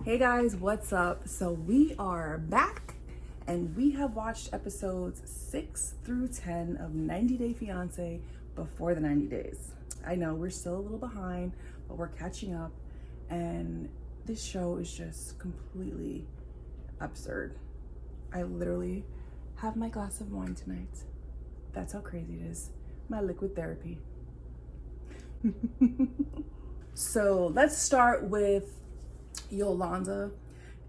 Hey guys, what's up? So we are back and we have watched episodes 6 through 10 of 90 Day Fiance before the 90 days. I know we're still a little behind, but we're catching up, and this show is just completely absurd. I literally have my glass of wine tonight. That's how crazy it is. My liquid therapy. So let's start with Yolanda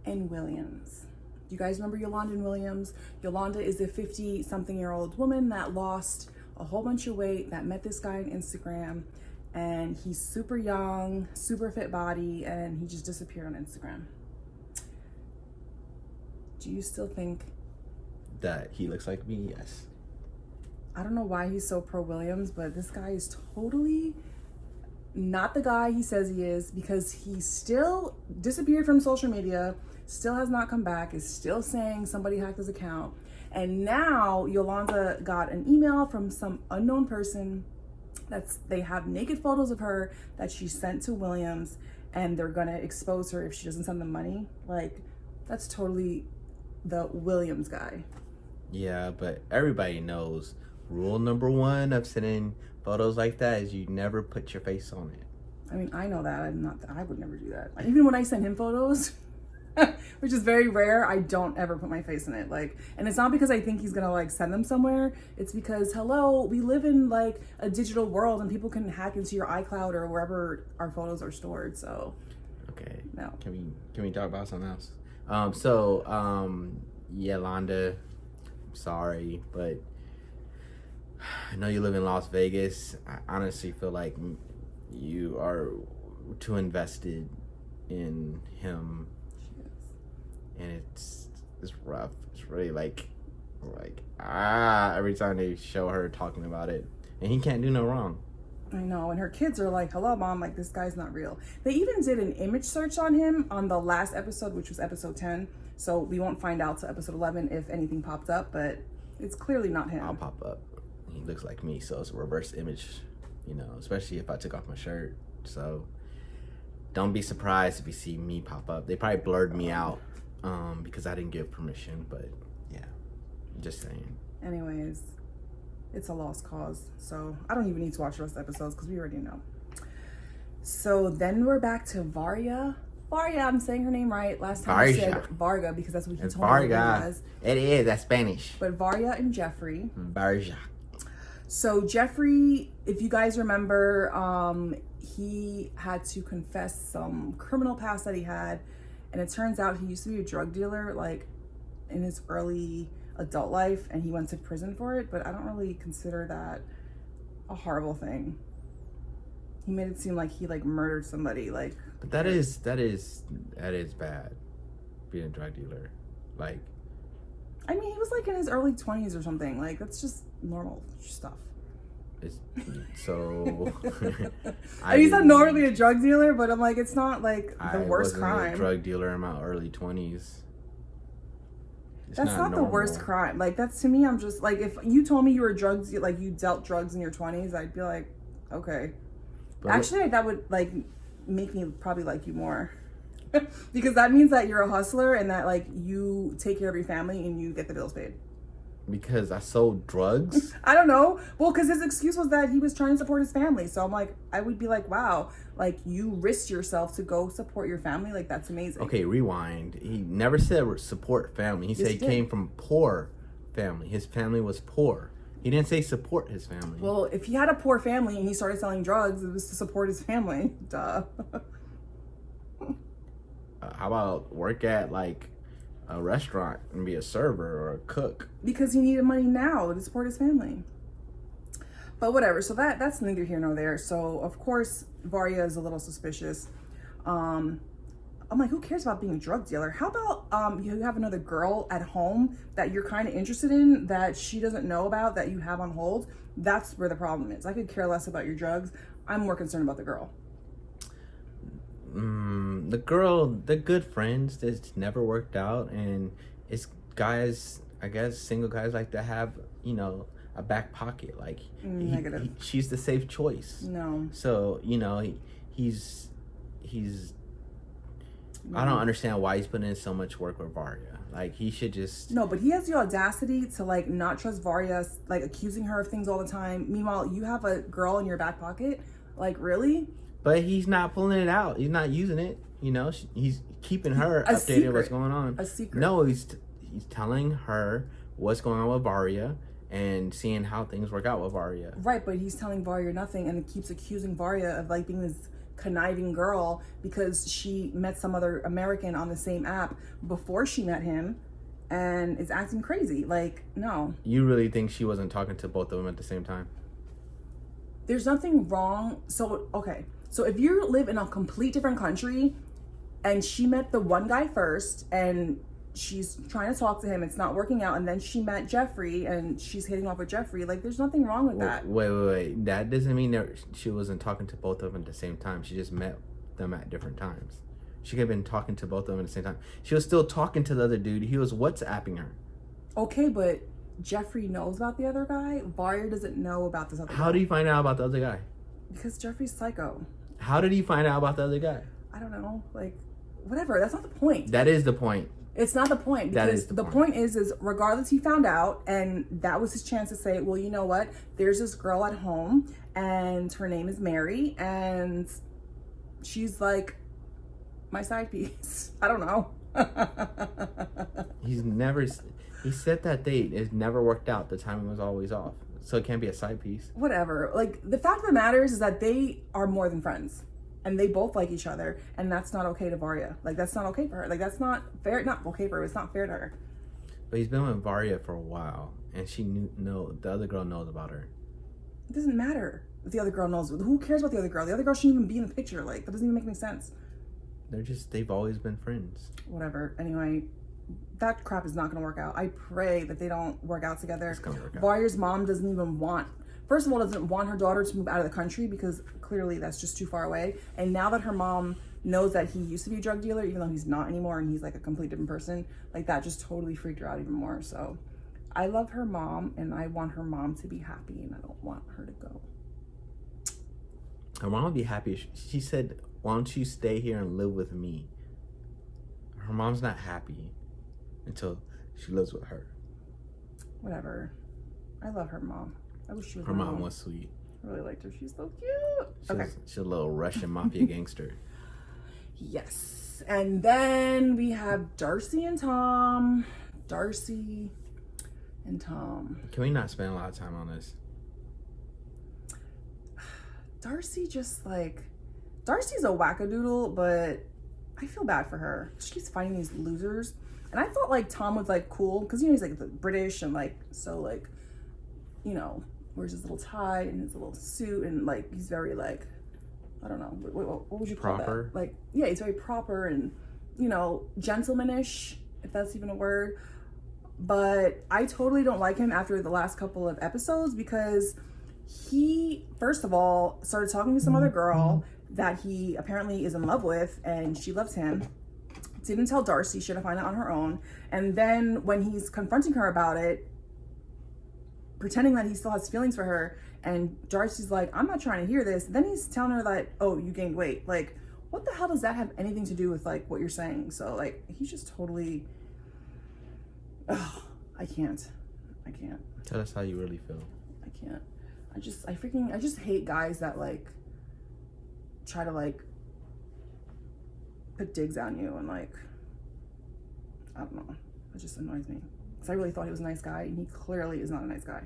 and Williams. You guys remember Yolanda and Williams? Yolanda is a 50-something-year-old woman that lost a whole bunch of weight, that met this guy on Instagram, and he's super young, super fit body, and he just disappeared on Instagram. Do you still think that he looks like me? Yes. I don't know why he's so pro Williams, but this guy is totally not the guy he says he is, because he still disappeared from social media, still has not come back, is still saying somebody hacked his account. And now Yolanda got an email from some unknown person they have naked photos of her that she sent to Williams, and they're gonna expose her if she doesn't send them money. Like, that's totally the Williams guy. Yeah, but everybody knows rule number one of sending photos like that is you never put your face on it. I mean, I know that. I would never do that. Even when I send him photos, which is very rare, I don't ever put my face in it. Like, and it's not because I think he's gonna like send them somewhere. It's because, hello, we live in like a digital world and people can hack into your iCloud or wherever our photos are stored. So, okay. No. Can we talk about something else? Yolanda, I'm sorry, but I know you live in Las Vegas. I honestly feel like you are too invested in him, and it's rough. It's really like every time they show her talking about it, and he can't do no wrong. I know, and her kids are like, hello mom, like this guy's not real. They even did an image search on him on the last episode, which was episode 10, so we won't find out till episode 11 if anything popped up, but it's clearly not him. I'll pop up. He looks like me, so it's a reverse image, especially if I took off my shirt. So don't be surprised if you see me pop up. They probably blurred me out because I didn't give permission, but yeah, just saying. Anyways, it's a lost cause, so I don't even need to watch the rest of the episodes because we already know. So then we're back to Varya. I'm saying her name right. Last time I said Varga because that's what he told me it was. It is, that's Spanish. But Varya and Jeffrey. Varya. So Jeffrey, if you guys remember, he had to confess some criminal past that he had, and it turns out he used to be a drug dealer like in his early adult life, and he went to prison for it, but I don't really consider that a horrible thing. He made it seem like he like murdered somebody, like. But that is bad, being a drug dealer. Like, I mean, he was like in his early 20s or something. Like, that's just normal stuff. It's so. I mean, he's not normally a drug dealer, but I'm like, it's not like the worst crime. A drug dealer in my early 20s. That's not the worst crime. Like, that's, to me, I'm just like, if you told me you were drugs, like you dealt drugs in your 20s, I'd be like, okay. But actually, that would like make me probably like you more. Because that means that you're a hustler and that like you take care of your family and you get the bills paid. Because I sold drugs? I don't know. Well, because his excuse was that he was trying to support his family. So I'm like, I would be like, wow, like you risked yourself to go support your family. Like, that's amazing. Okay, rewind. He never said support family. He said he came from poor family. His family was poor. He didn't say support his family. Well, if he had a poor family and he started selling drugs, it was to support his family. Duh. How about work at like a restaurant and be a server or a cook? Because he needed money now to support his family. But whatever. So that's neither here nor there. So of course Varya is a little suspicious. I'm like, who cares about being a drug dealer? How about you have another girl at home that you're kind of interested in that she doesn't know about that you have on hold? That's where the problem is. I could care less about your drugs. I'm more concerned about the girl. The girl, they're good friends. This never worked out, and it's guys, I guess single guys like to have, a back pocket. Like she's the safe choice. No. So he's I don't understand why he's putting in so much work with Varya. Like, he should just... No, but he has the audacity to, like, not trust Varya, like, accusing her of things all the time. Meanwhile, you have a girl in your back pocket. Like, really? But he's not pulling it out. He's not using it. You know, he's keeping her updated on what's going on. A secret. No, he's telling her what's going on with Varya and seeing how things work out with Varya. Right, but he's telling Varya nothing and keeps accusing Varya of, like, being this conniving girl because she met some other American on the same app before she met him and is acting crazy. Like, no. You really think she wasn't talking to both of them at the same time? There's nothing wrong. So, okay. So if you live in a complete different country and she met the one guy first and she's trying to talk to him, it's not working out, and then she met Jeffrey and she's hitting off with Jeffrey, like, there's nothing wrong with that. Wait. That doesn't mean that she wasn't talking to both of them at the same time. She just met them at different times. She could have been talking to both of them at the same time. She was still talking to the other dude. He was WhatsApping her. Okay, but Jeffrey knows about the other guy. Varya doesn't know about this other guy. How did he find out about the other guy? Because Jeffrey's psycho. How did he find out about the other guy? I don't know. Like, whatever. That's not the point. That is the point. It's not the point, because that is the point is regardless, he found out, and that was his chance to say, well, you know what? There's this girl at home, and her name is Mary, and she's like my side piece. I don't know. He said that date. It never worked out. The timing was always off. So it can't be a side piece. Whatever. Like, the fact of the matter is that they are more than friends. And they both like each other, and that's not okay to Varya. Like, that's not okay for her. Like, that's not fair. Not okay for her. It's not fair to her. But he's been with Varya for a while, and the other girl knows about her. It doesn't matter if the other girl knows. Who cares about the other girl? The other girl shouldn't even be in the picture. Like, that doesn't even make any sense. They've always been friends. Whatever. Anyway, that crap is not going to work out. I pray that they don't work out together. It's going to work out. Varya's mom doesn't even first of all, doesn't want her daughter to move out of the country because clearly that's just too far away. And now that her mom knows that he used to be a drug dealer, even though he's not anymore and he's like a complete different person, like, that just totally freaked her out even more. So I love her mom and I want her mom to be happy, and I don't want her to go. Her mom would be happy. She said, why don't you stay here and live with me? Her mom's not happy until she lives with her. Whatever. I love her mom. I wish she was her mom was sweet. I really liked her. She's so cute. She's a little Russian mafia gangster. Yes. And then we have Darcy and Tom. Darcy and Tom. Can we not spend a lot of time on this? Darcy just, like... Darcy's a wackadoodle, but I feel bad for her. She keeps fighting these losers. And I thought, like, Tom was, like, cool. Because, you know, he's, like, the British and, like, so, like, you know, wears his little tie and his little suit. And, like, he's very, like, I don't know. What would you call proper? that? Like, yeah, he's very proper and, you know, gentlemanish, if that's even a word. But I totally don't like him after the last couple of episodes because he, first of all, started talking to some other girl that he apparently is in love with, and she loves him. Didn't tell Darcy. She had to find out on her own. And then when he's confronting her about it, pretending that he still has feelings for her, and Darcy's like, I'm not trying to hear this. Then he's telling her that, oh, you gained weight. Like, what the hell does that have anything to do with, like, what you're saying? So, like, he's just totally... Ugh, I can't. Tell us how you really feel. I can't. I just hate guys that, like, try to, like, put digs on you and, like, I don't know. It just annoys me. Because I really thought he was a nice guy, and he clearly is not a nice guy.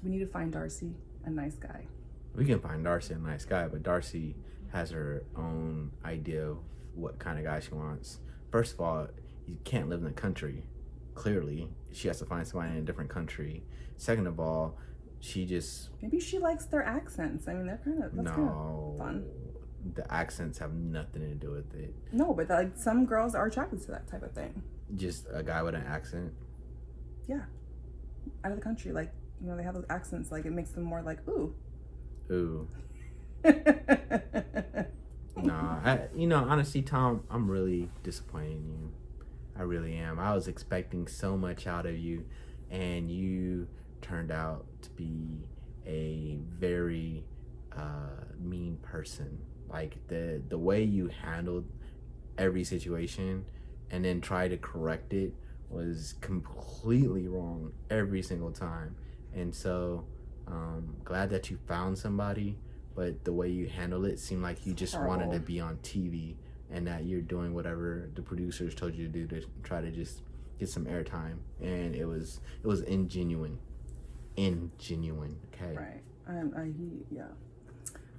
We need to find Darcy a nice guy. We can find Darcy a nice guy, but Darcy has her own idea of what kind of guy she wants. First of all, you can't live in the country. Clearly, she has to find somebody in a different country. Second of all, she just... Maybe she likes their accents. I mean, that's kind of fun. The accents have nothing to do with it. No, but like some girls are attracted to that type of thing. Just a guy with an accent? Yeah. Out of the country, like, you know, they have those accents, like, it makes them more like, ooh. Ooh. Honestly, Tom, I'm really disappointed in you. I really am. I was expecting so much out of you, and you turned out to be a very mean person. Like, the way you handled every situation and then try to correct it was completely wrong every single time. And so glad that you found somebody, but the way you handled it seemed like you just wanted to be on TV, and that you're doing whatever the producers told you to do to try to just get some airtime. And it was ingenuine. Okay. Right. Yeah.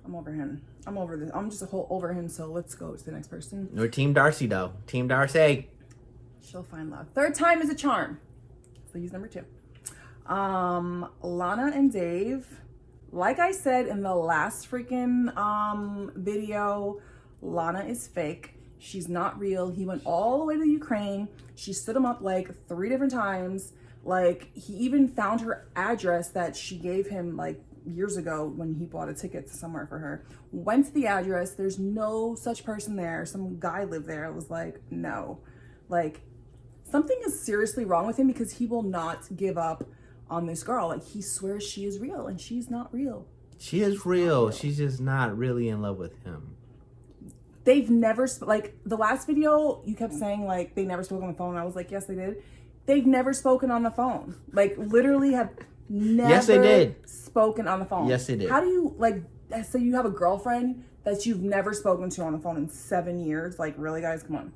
I'm over him. I'm over this. I'm just a whole over him. So let's go to the next person. We're Team Darcy though. Team Darcy. She'll find love. Third time is a charm. So he's number 2. Lana and Dave. Like I said in the last freaking video, Lana is fake. She's not real. He went all the way to Ukraine. She stood him up like 3 different times. Like, he even found her address that she gave him like years ago when he bought a ticket to somewhere for her. Went to the address. There's no such person there. Some guy lived there. I was like, no. Like, something is seriously wrong with him, because he will not give up on this girl. Like, he swears she is real, and she's not real. She is real. She's just not really in love with him. They've never, like, the last video, you kept saying, like, they never spoke on the phone. I was like, yes, they did. They've never spoken on the phone. Like, literally have never Yes, they did. spoken on the phone. Yes, they did. How do you, like, say you have a girlfriend that you've never spoken to on the phone in 7 years? Like, really, guys? Come on.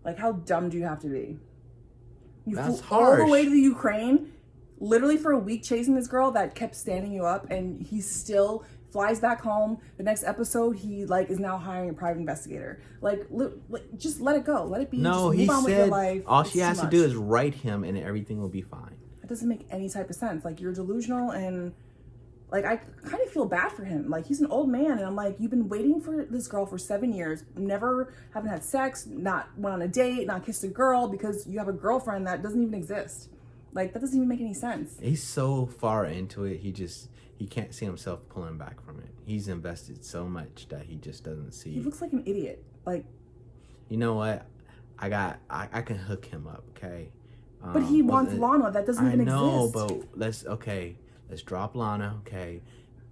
Like, how dumb do you have to be? You That's flew all the harsh. way to the Ukraine, literally for a week, chasing this girl that kept standing you up, and he still flies back home. The next episode, he like is now hiring a private investigator. Like just let it go. Let it be. No, just he move on with your said life. all It's she too has to much. do is write him and everything will be fine. That doesn't make any type of sense. Like, you're delusional, and like, I kind of feel bad for him. Like, he's an old man, and I'm like, you've been waiting for this girl for 7 years, haven't had sex, not went on a date, not kissed a girl, because you have a girlfriend that doesn't even exist. Like, that doesn't even make any sense. He's so far into it, he can't see himself pulling back from it. He's invested so much that he just doesn't see. He looks like an idiot. Like, you know what? I can hook him up, okay? but he wants Lana. That doesn't even exist. I know, but let's drop Lana, okay?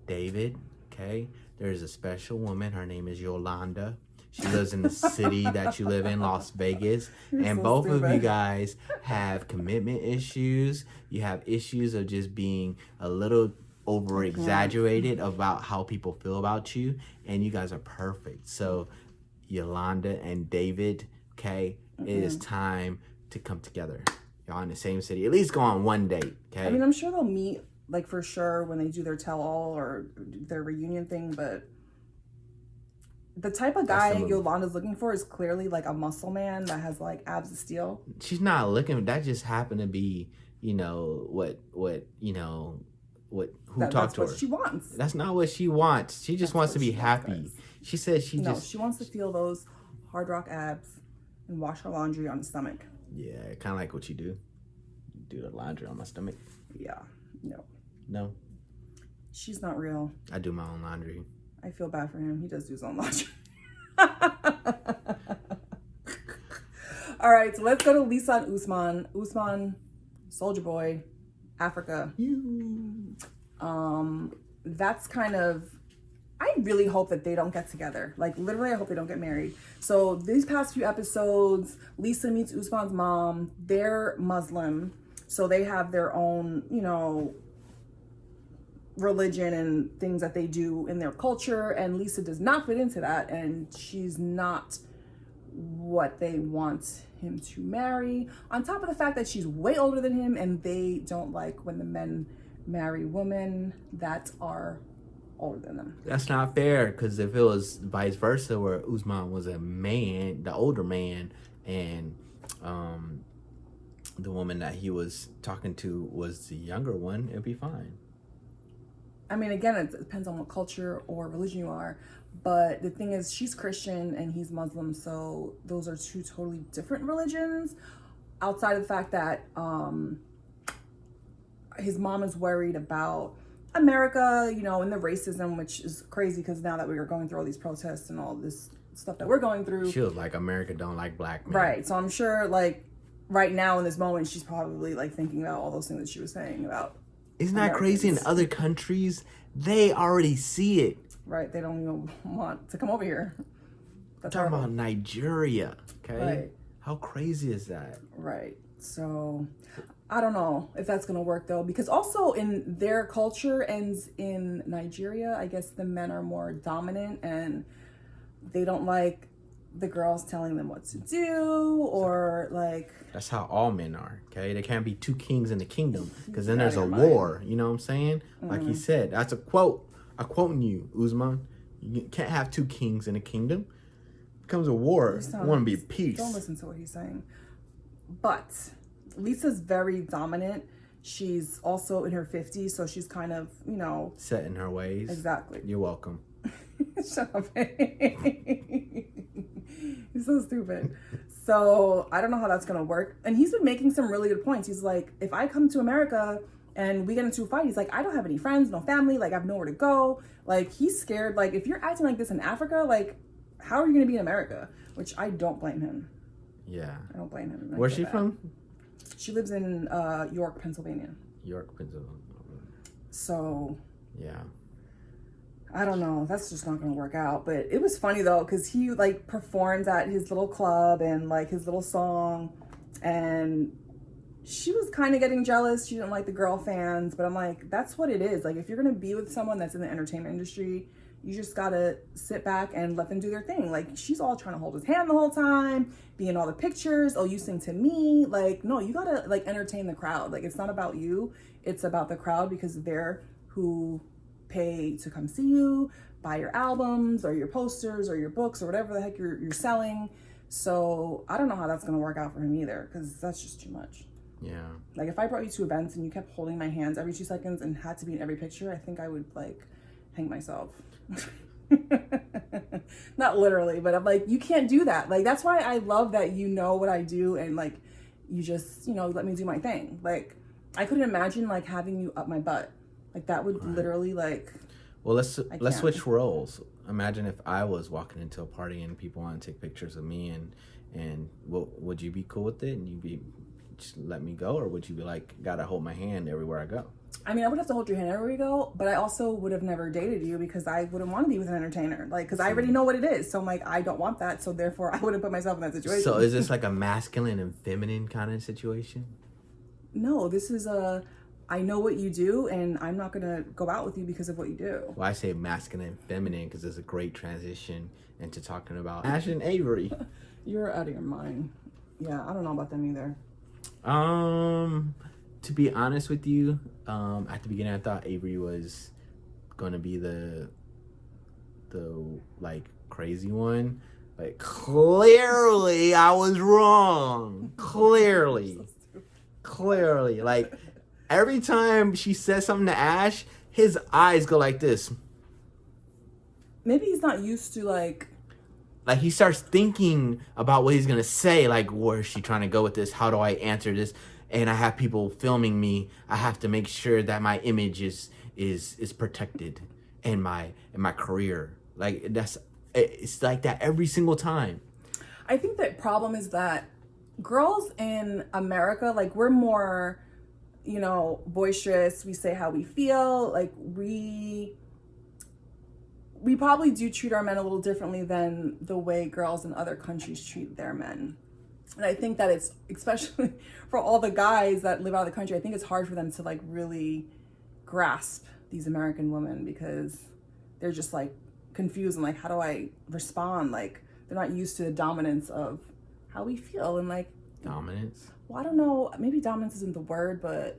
David, okay? There's a special woman. Her name is Yolanda. She lives in the city that you live in, Las Vegas. And so both of you stupid. guys have commitment issues. You have issues of just being a little over exaggerated about how people feel about you. And you guys are perfect. So Yolanda and David, okay, it is time to come together. Y'all in the same city. At least go on one date, okay? I mean, I'm sure they'll meet, like, for sure when they do their tell-all or their reunion thing, but the type of guy Yolanda's looking for is clearly, like, a muscle man that has, like, abs of steel. She's not looking. That just happened to be, who talked to her. That's what she wants. That's not what she wants. She just wants to be happy. guys. She said she wants to feel those hard rock abs and wash her laundry on the stomach. Yeah, kind of like what you do. You do the laundry on my stomach. Yeah, no. No, She's not real. I do my own laundry. I feel bad for him. He does do his own laundry. All right, so let's go to Lisa and Usman. Usman, Soldier Boy, Africa. That's kind of, I really hope that they don't get together. Like, literally, I hope they don't get married. So these past few episodes, Lisa meets Usman's mom. They're Muslim, so they have their own, religion and things that they do in their culture, and Lisa does not fit into that, and she's not what they want him to marry, on top of the fact that she's way older than him, and they don't like when the men marry women that are older than them. That's not fair, because if it was vice versa, where Usman was a man, the older man, and the woman that he was talking to was the younger one, it'd be fine. I mean, again, it depends on what culture or religion you are. But the thing is, she's Christian and he's Muslim. So those are two totally different religions. Outside of the fact that his mom is worried about America, and the racism, which is crazy because now that we are going through all these protests and all this stuff that we're going through. She was like, America don't like black men. Right. So I'm sure, like, right now in this moment, she's probably, like, thinking about all those things that she was saying about Isn't that crazy? In other countries, they already see it. Right, they don't even want to come over here. I'm talking about Nigeria, okay? Right. How crazy is that? Right. So I don't know if that's going to work though, because also in their culture and in Nigeria, I guess the men are more dominant and they don't like the girls telling them what to do or like. That's how all men are, okay? There can't be two kings in the kingdom because then Out there's of a your war, you know what I'm saying? Like he said, that's a quote. I'm quoting you, Uzman. You can't have two kings in a kingdom. It becomes a war. It want to be peace. Don't listen to what he's saying. But Lisa's very dominant. She's also in her 50s, so she's kind of, set in her ways. Exactly. You're welcome. Shut up. He's so stupid. So I don't know how that's going to work. And he's been making some really good points. He's like, if I come to America and we get into a fight, he's like, I don't have any friends, no family, like I have nowhere to go. Like he's scared. Like if you're acting like this in Africa, like how are you going to be in America? Which I don't blame him. Yeah. I don't blame him. Where's she from? She lives in York, Pennsylvania. York, Pennsylvania. So. Yeah. I don't know. That's just not going to work out. But it was funny though, because he like performed at his little club and like his little song, and she was kind of getting jealous. She didn't like the girl fans, but I'm like, that's what it is. Like if you're going to be with someone that's in the entertainment industry, you just gotta sit back and let them do their thing. Like she's all trying to hold his hand the whole time, be in all the pictures. Oh, you sing to me. Like, no, you gotta like entertain the crowd. Like it's not about you. It's about the crowd because they're who pay to come see you, buy your albums or your posters or your books or whatever the heck you're selling. So I don't know how that's gonna work out for him either, because that's just too much. Yeah. Like if I brought you to events and you kept holding my hands every 2 seconds and had to be in every picture, I think I would like hang myself. Not literally, but I'm like, you can't do that. Like that's why I love that you know what I do and like you just let me do my thing. Like I couldn't imagine like having you up my butt. Like that would literally like. Well, let's switch roles. Imagine if I was walking into a party and people want to take pictures of me and would you be cool with it and you just let me go, or would you be like, gotta hold my hand everywhere I go? I mean, I would have to hold your hand everywhere we go, but I also would have never dated you because I wouldn't want to be with an entertainer. Like, because I already know what it is. So I'm like, I don't want that. So therefore, I wouldn't put myself in that situation. So is this like a masculine and feminine kind of situation? No, this is I know what you do, and I'm not going to go out with you because of what you do. Well, I say masculine and feminine because it's a great transition into talking about Ash and Avery. You're out of your mind. Yeah, I don't know about them either. To be honest with you, at the beginning I thought Avery was gonna be the like crazy one. Like clearly I was wrong. Clearly. Like every time she says something to Ash, his eyes go like this. Maybe he's not used to like he starts thinking about what he's gonna say, like where is she trying to go with this? How do I answer this? And I have people filming me. I have to make sure that my image is protected in my career. Like it's like that every single time. I think the problem is that girls in America, like we're more, boisterous. We say how we feel. Like we probably do treat our men a little differently than the way girls in other countries treat their men. And I think that it's, especially for all the guys that live out of the country, I think it's hard for them to like really grasp these American women because they're just like confused and like, how do I respond? Like they're not used to the dominance of how we feel and like. Dominance? Well, I don't know. Maybe dominance isn't the word, but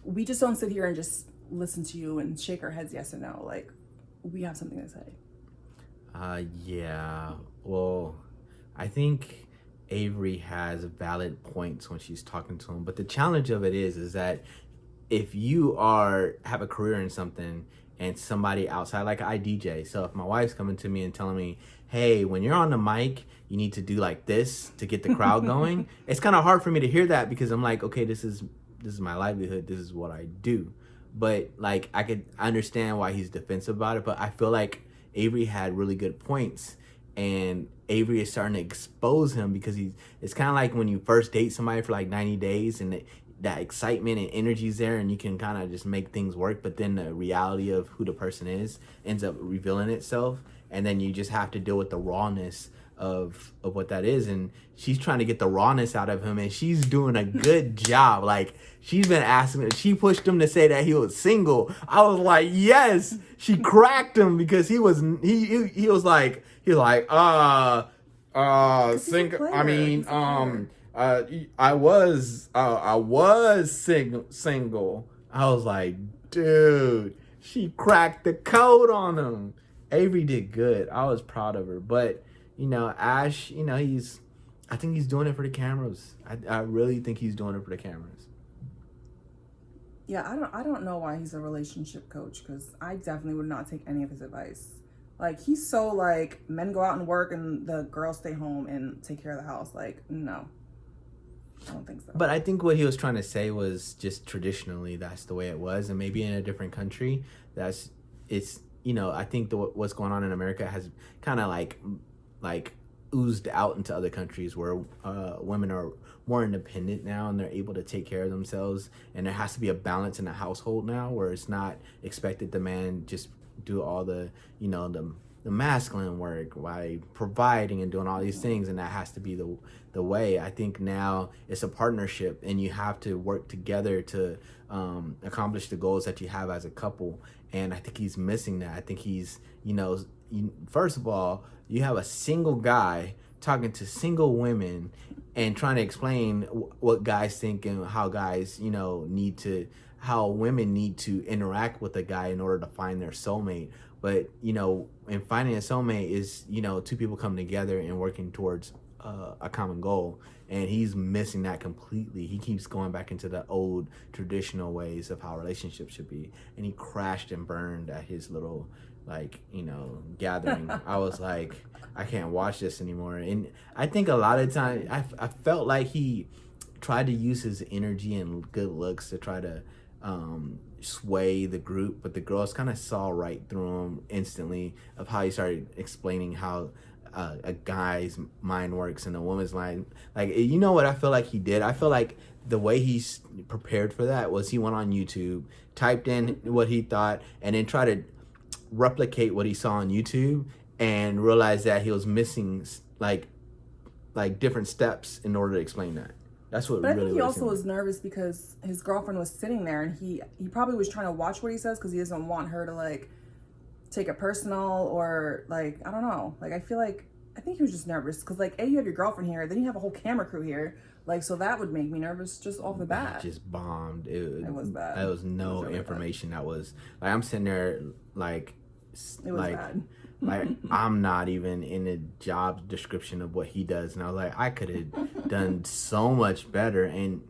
we just don't sit here and just listen to you and shake our heads yes or no. Like we have something to say. Yeah. Well, I think Avery has valid points when she's talking to him, but the challenge of it is that if you have a career in something and somebody outside, like I DJ, so if my wife's coming to me and telling me, hey, when you're on the mic, you need to do like this to get the crowd going, it's kind of hard for me to hear that because I'm like, okay, this is my livelihood, this is what I do. But like I understand why he's defensive about it, but I feel like Avery had really good points. And Avery is starting to expose him because it's kind of like when you first date somebody for like 90 days and that excitement and energy's there, and you can kind of just make things work. But then the reality of who the person is ends up revealing itself, and then you just have to deal with the rawness of what that is. And she's trying to get the rawness out of him, and she's doing a good job. Like, she's been asking, she pushed him to say that he was single. I was like, yes. She cracked him because he was like single. I mean, I was single. I was like, dude, she cracked the code on him. Avery did good. I was proud of her. But, Ash, I think he's doing it for the cameras. I really think he's doing it for the cameras. Yeah, I don't know why he's a relationship coach, because I definitely would not take any of his advice. Like, he's so like, men go out and work and the girls stay home and take care of the house. Like, no. I don't think so. But I think what he was trying to say was just traditionally that's the way it was, and maybe in a different country I think what's going on in America has kind of like oozed out into other countries where women are more independent now and they're able to take care of themselves, and there has to be a balance in the household now where it's not expected the man just do all the the masculine work by providing and doing all these things, and that has to be the way. I think now it's a partnership, and you have to work together to accomplish the goals that you have as a couple. And I think he's missing that. I think he's, first of all, you have a single guy talking to single women and trying to explain what guys think and how guys, how women need to interact with a guy in order to find their soulmate. But, and finding a soulmate is, two people coming together and working towards a common goal. And he's missing that completely. He keeps going back into the old traditional ways of how relationships should be. And he crashed and burned at his little, gathering. I was like, I can't watch this anymore. And I think a lot of times I felt like he tried to use his energy and good looks to try to sway the group, but the girls kind of saw right through him instantly of how he started explaining how a guy's mind works and a woman's mind. Like, what I feel like he did? I feel like the way he's prepared for that was he went on YouTube, typed in what he thought, and then tried to replicate what he saw on YouTube and realized that he was missing like different steps in order to explain that. That's what. But really I think he also was nervous because his girlfriend was sitting there, and he probably was trying to watch what he says because he doesn't want her to take it personal, or I don't know. I think he was just nervous because you have your girlfriend here, then you have a whole camera crew here, so that would make me nervous just off the bat. It just bombed. It was bad. There was no really information that was I'm sitting there it was bad. I'm not even in the job description of what he does, and I was like, I could have done so much better. And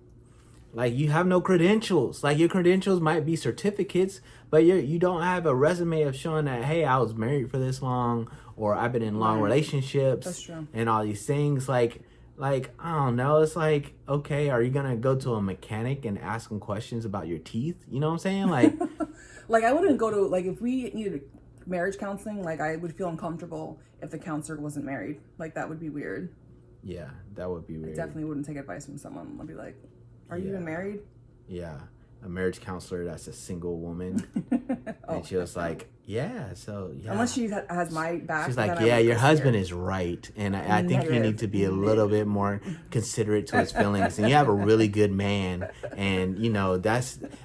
you have no credentials. Your credentials might be certificates, but you don't have a resume of showing that, hey, I was married for this long, or I've been in long relationships. That's true. And all these things. I don't know. It's okay, are you gonna go to a mechanic and ask him questions about your teeth? You know what I'm saying? I wouldn't go to if we needed marriage counseling, I would feel uncomfortable if the counselor wasn't married. That would be weird. Yeah, that would be weird. I definitely wouldn't take advice from someone. I'd be like, are you even married? Yeah, a marriage counselor that's a single woman. And she was like, yeah, so yeah. Unless she has my back. She's like, yeah, your husband is right. And I think you need to be a little bit more considerate to his feelings. And you have a really good man. And,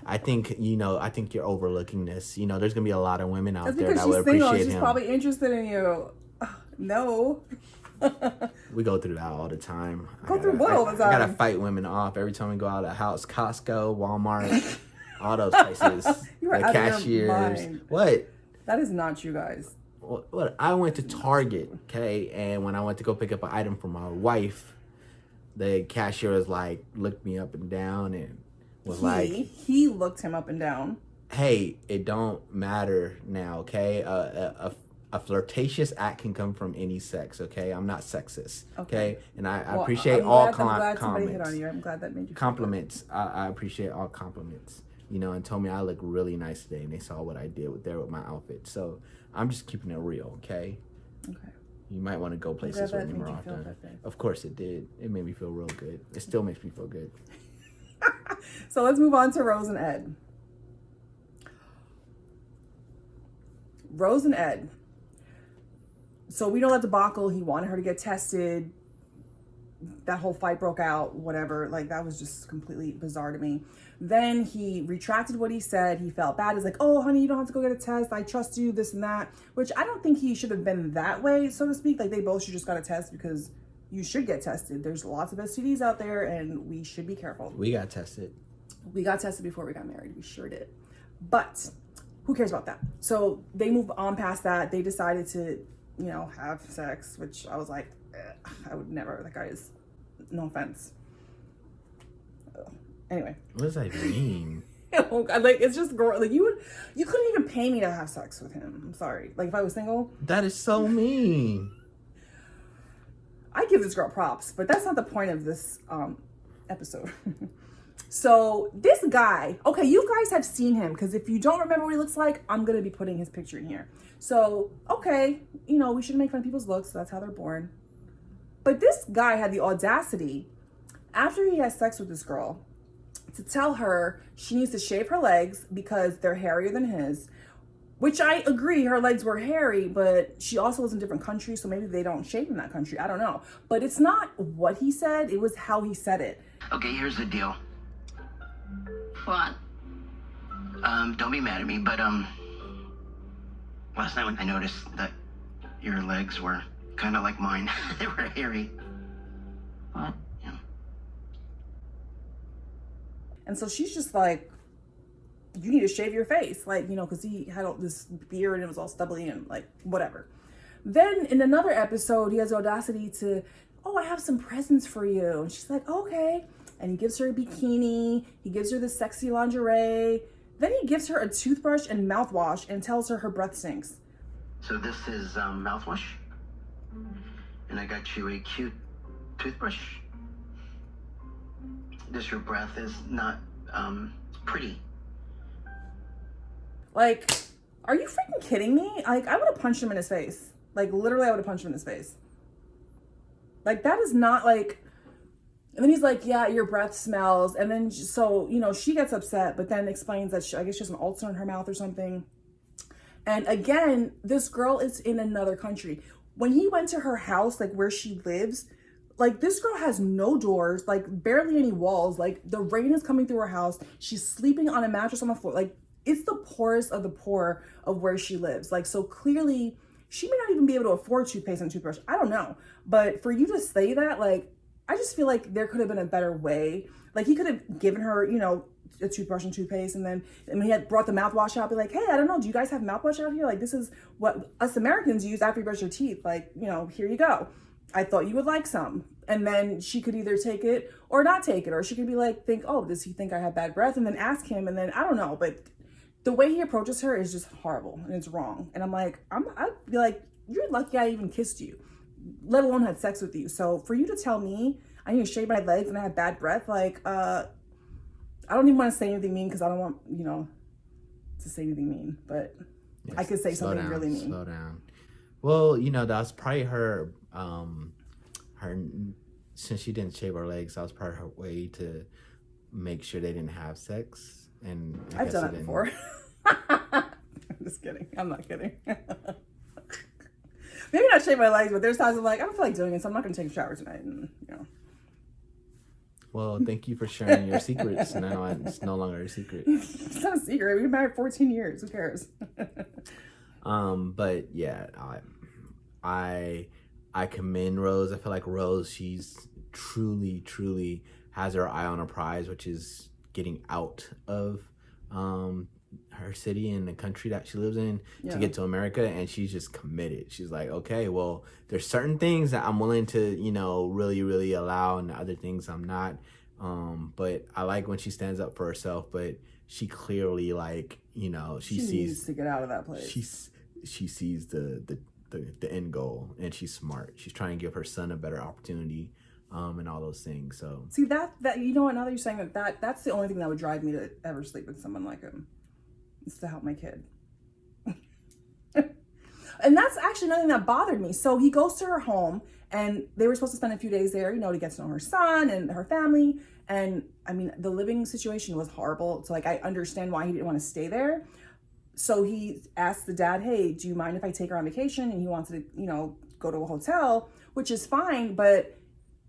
I think you're overlooking this. There's going to be a lot of women out there that would appreciate him. She's probably interested in you. No. We go through that all the time. Go through what all the time? I gotta fight women off every time we go out of the house. Costco, Walmart, all those places. You are the out cashiers. Of your mind. What? That is not you guys. What? I went to Target, okay, and when I went to go pick up an item for my wife, the cashier was looked me up and down and was he looked him up and down. Hey, it don't matter now, okay? A flirtatious act can come from any sex, okay? I'm not sexist, okay? And I appreciate all compliments. I'm glad that made you compliments. I appreciate all compliments, and told me I look really nice today, and they saw what I did with my outfit. So I'm just keeping it real, okay? Okay. You might want to go places with me more often. Of course it did. It made me feel real good. It still makes me feel good. So let's move on to Rose and Ed. Rose and Ed. So we know that debacle. He wanted her to get tested. That whole fight broke out, whatever. Like, that was just completely bizarre to me. Then he retracted what he said. He felt bad. He's like, oh, honey, you don't have to go get a test. I trust you, this and that. Which I don't think he should have been that way, so to speak. Like, they both should just got a test because you should get tested. There's lots of STDs out there, and we should be careful. We got tested. We got tested before we got married. We sure did. But who cares about that? So they move on past that. They decided to, you know, have sex, which I was like, I would never. That guy is, no offense. Anyway. What does that mean? Like, it's just girl. Like, you couldn't even pay me to have sex with him. I'm sorry. Like, if I was single. That is so mean. I give this girl props, but that's not the point of this episode. So this guy, okay, you guys have seen him, because if you don't remember what he looks like, I'm gonna be putting his picture in here. So, okay, you know, we shouldn't make fun of people's looks. So that's how they're born. But this guy had the audacity, after he has sex with this girl, to tell her she needs to shave her legs because they're hairier than his, which I agree, her legs were hairy, but she also was in a different country, so maybe they don't shave in that country. I don't know. But it's not what he said, it was how he said it. Okay, here's the deal. What? Don't be mad at me, but, last night when I noticed that your legs were kind of like mine, they were hairy. What? Yeah. And so she's just like, you need to shave your face. Like, you know, because he had all this beard and it was all stubbly and like, whatever. Then in another episode, he has the audacity to, oh, I have some presents for you. And she's like, okay. And he gives her a bikini. He gives her this sexy lingerie. Then he gives her a toothbrush and mouthwash and tells her her breath stinks. So this is, mouthwash. And I got you a cute toothbrush. This, your breath is not, pretty. Like, are you freaking kidding me? Like, I would have punched him in his face. Like, literally, I would have punched him in his face. Like, that is not like... And then he's like, yeah, your breath smells. And then, so, you know, she gets upset, but then explains that I guess she has an ulcer in her mouth or something. And again, this girl is in another country. When he went to her house, like where she lives, like this girl has no doors, like barely any walls. Like the rain is coming through her house. She's sleeping on a mattress on the floor. Like it's the poorest of the poor of where she lives. Like, so clearly she may not even be able to afford toothpaste and toothbrush. I don't know. But for you to say that, like, I just feel like there could have been a better way. Like he could have given her, you know, a toothbrush and toothpaste, and then when he had brought the mouthwash out, be like, hey, I don't know, do you guys have mouthwash out here? Like, this is what us Americans use after you brush your teeth. Like, you know, here you go. I thought you would like some. And then she could either take it or not take it, or she could be like, oh, does he think I have bad breath? And then ask him, and then I don't know, but the way he approaches her is just horrible and it's wrong. And I'm like, I'd be like, you're lucky I even kissed you, let alone had sex with you. So for you to tell me I need to shave my legs and I have bad breath, like, I don't even want to say anything mean because I don't want, you know, to say anything mean, but yes, I could say something really mean. Slow down. Well, you know, that's probably her, since she didn't shave her legs, that was probably her way to make sure they didn't have sex. And I've done it before. I'm just kidding. I'm not kidding. Maybe not shave my legs, but there's times I'm like, I don't feel like doing it, so I'm not going to take a shower tonight. And, you know. Well, thank you for sharing your secrets. Now it's no longer a secret. It's not a secret. We've been married 14 years. Who cares? But yeah, I commend Rose. I feel like Rose, she's truly has her eye on her prize, which is getting out of her city and the country that she lives in to get to America, and she's just committed. She's like, okay, well, there's certain things that I'm willing to, you know, really allow, and other things I'm not. But I like when she stands up for herself, but she clearly, like, you know, she sees needs to get out of that place. She sees the end goal, and she's smart. She's trying to give her son a better opportunity, and all those things. So see that you know what, now that you're saying that's the only thing that would drive me to ever sleep with someone like him, is to help my kid. And that's actually nothing that bothered me. So he goes to her home And they were supposed to spend a few days there, to get to know her son and her family. And I mean, the living situation was horrible. So like, I understand why he didn't want to stay there. So he asked the dad, hey, do you mind if I take her on vacation? And he wanted to, go to a hotel, which is fine, but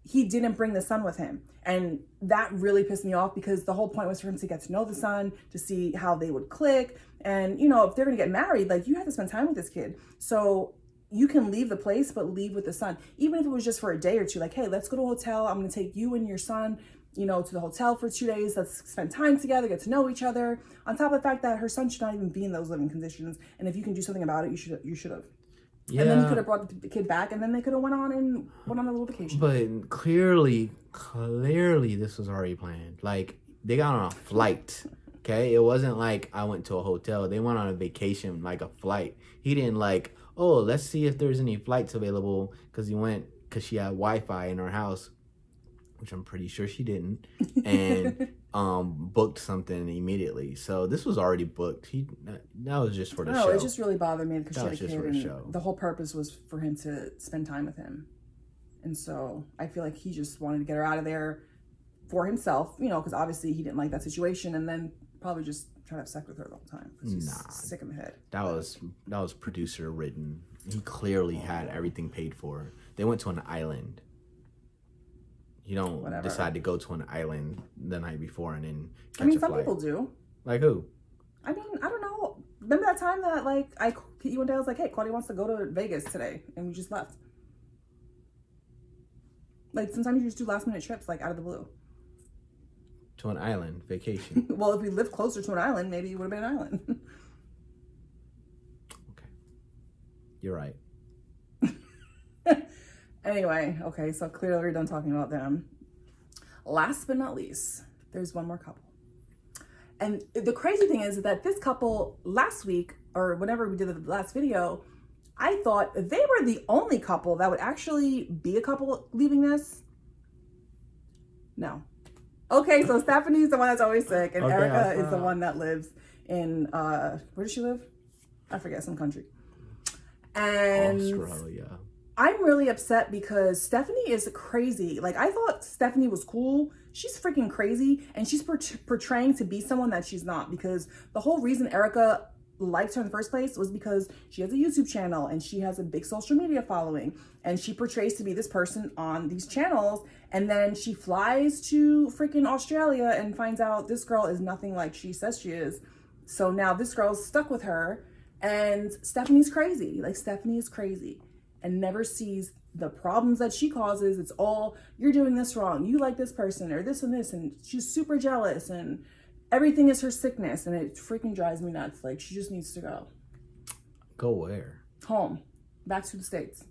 he didn't bring the son with him. And that really pissed me off because the whole point was for him to get to know the son, to see how they would click. And, if they're going to get married, like, you have to spend time with this kid. So you can leave the place, but leave with the son. Even if it was just for a day or two, like, hey, let's go to a hotel. I'm going to take you and your son, to the hotel for 2 days. Let's spend time together, get to know each other. On top of the fact that her son should not even be in those living conditions. And if you can do something about it, you should have. Yeah. And then you could have brought the kid back, and then they could have went on a little vacation. But clearly, this was already planned. Like, they got on a flight, okay? It wasn't like I went to a hotel. They went on a vacation, like a flight. He didn't like, oh, let's see if there's any flights available, because she had Wi-Fi in her house, which I'm pretty sure she didn't, and booked something immediately. So this was already booked. That was just for the show. No, it just really bothered me because she had a kid, and show. The whole purpose was for him to spend time with him. And so I feel like he just wanted to get her out of there for himself, because obviously he didn't like that situation, and then probably just try to have sex with her the whole time because he's sick in the head. That was producer written. He clearly had everything paid for. They went to an island. You don't decide to go to an island the night before and then catch a flight. Some people do. Like who? I mean, I don't know. Remember that time that you and Dad was like, hey, Claudia wants to go to Vegas today, and we just left. Like, sometimes you just do last minute trips, like, out of the blue. To an island vacation. Well, if we lived closer to an island, maybe it would have been an island. Okay. You're right. Anyway, okay, so clearly we're done talking about them. Last but not least, there's one more couple. And the crazy thing is that this couple last week, or whenever we did the last video, I thought they were the only couple that would actually be a couple leaving this. No. Okay, so Stephanie's the one that's always sick, and Erica is the one that lives in, where does she live? I forget, some country. And Australia. I'm really upset because Stephanie is crazy. Like, I thought Stephanie was cool. She's freaking crazy, and she's portraying to be someone that she's not, because the whole reason Erica liked her in the first place was because she has a YouTube channel and she has a big social media following, and she portrays to be this person on these channels, and then she flies to freaking Australia and finds out this girl is nothing like she says she is. So now this girl's stuck with her, and Stephanie's crazy. Like, Stephanie is crazy and never sees the problems that she causes. It's all, you're doing this wrong, you like this person, or this and this, and she's super jealous, and everything is her sickness, and it freaking drives me nuts. Like, she just needs to go. Go where? Home. Back to the States.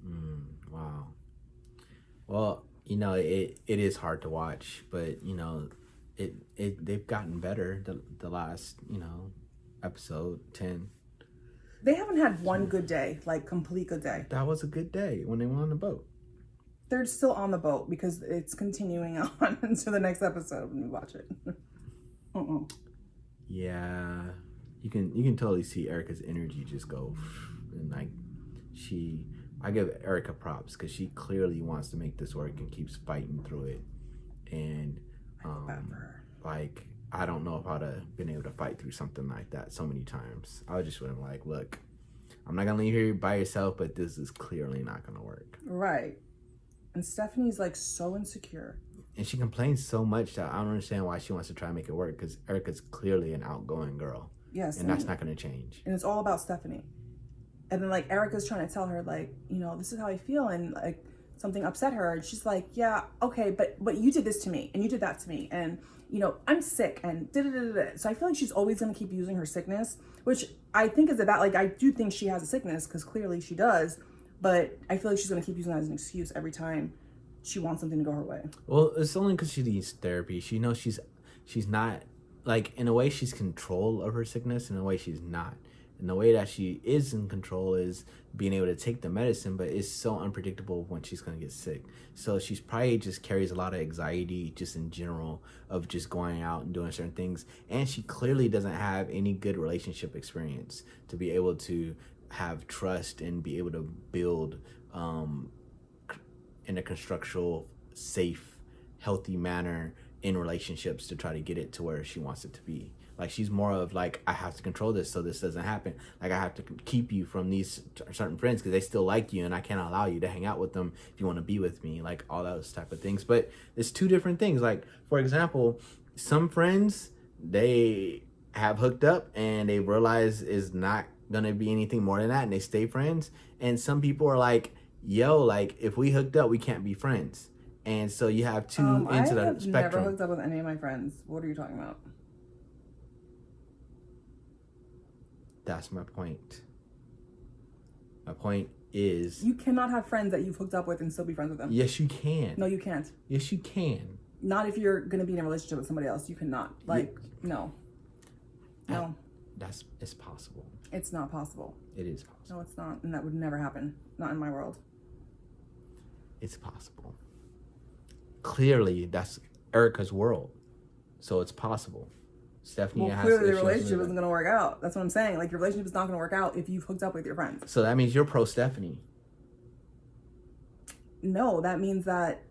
Wow. Well, it is hard to watch, but, they've gotten better the last, episode 10. They haven't had one good day, like complete good day. That was a good day when they went on the boat. They're still on the boat because it's continuing on into the next episode when we watch it. Yeah, you can totally see Erica's energy just go, and like I give Erica props because she clearly wants to make this work and keeps fighting through it. And like, I don't know if I'd have been able to fight through something like that so many times. I just would have like, look, I'm not gonna leave you here by yourself, but this is clearly not gonna work. Right. And Stephanie's like so insecure. And she complains so much that I don't understand why she wants to try and make it work, because Erica's clearly an outgoing girl. Yes. And that's not going to change. And it's all about Stephanie. And then like Erica's trying to tell her like, this is how I feel, and like something upset her. And she's like, yeah, okay, but you did this to me and you did that to me. And, I'm sick and da-da-da-da-da. So I feel like she's always going to keep using her sickness, which I think is about, like, I do think she has a sickness because clearly she does. But I feel like she's going to keep using that as an excuse every time she wants something to go her way. Well, it's only because she needs therapy. She knows she's not, like, in a way she's control of her sickness, in a way she's not. And the way that she is in control is being able to take the medicine, but it's so unpredictable when she's going to get sick. So she's probably just carries a lot of anxiety just in general of just going out and doing certain things. And she clearly doesn't have any good relationship experience to be able to have trust and be able to build in a constructual, safe, healthy manner in relationships to try to get it to where she wants it to be. Like, she's more of like, I have to control this so this doesn't happen. Like, I have to keep you from these certain friends because they still like you, and I can't allow you to hang out with them if you want to be with me. Like, all those type of things. But it's two different things. Like, for example, some friends, they have hooked up and they realize is not gonna be anything more than that, and they stay friends. And some people are like, yo, like, if we hooked up, we can't be friends. And so you have two ends of the I have spectrum. never hooked up with any of my friends. What are you talking about? That's my point. My point is, You cannot have friends that you've hooked up with and still be friends with them. yes, you can. No, you can't. Yes, you can. Not if you're gonna be in a relationship with somebody else. You cannot. Like, no. No. It's possible. It's not possible. It is possible. No, it's not. And that would never happen. Not in my world. It's possible. Clearly, that's Erica's world. So it's possible. Stephanie Well, has clearly the issues relationship with isn't going to work out. That's what I'm saying. Like, your relationship is not going to work out if you've hooked up with your friends. So that means you're pro Stephanie. No, that means that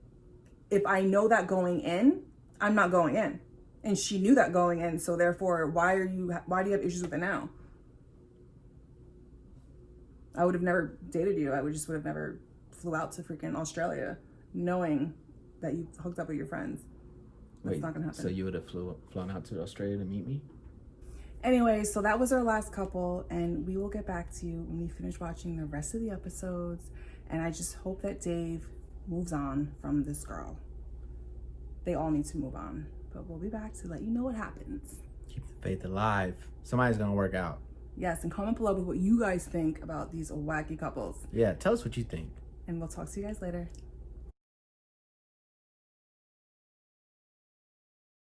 if I know that going in, I'm not going in. And she knew that going in. So therefore, why do you have issues with it now? I would have never dated you. I would have never flew out to freaking Australia knowing that you hooked up with your friends. That's not gonna happen. So you would have flown out to Australia to meet me? Anyway, so that was our last couple, and we will get back to you when we finish watching the rest of the episodes. And I just hope that Dave moves on from this girl. They all need to move on. But we'll be back to let you know what happens. Keep the faith alive. Somebody's gonna work out. Yes, and comment below with what you guys think about these wacky couples. Yeah, tell us what you think. And we'll talk to you guys later.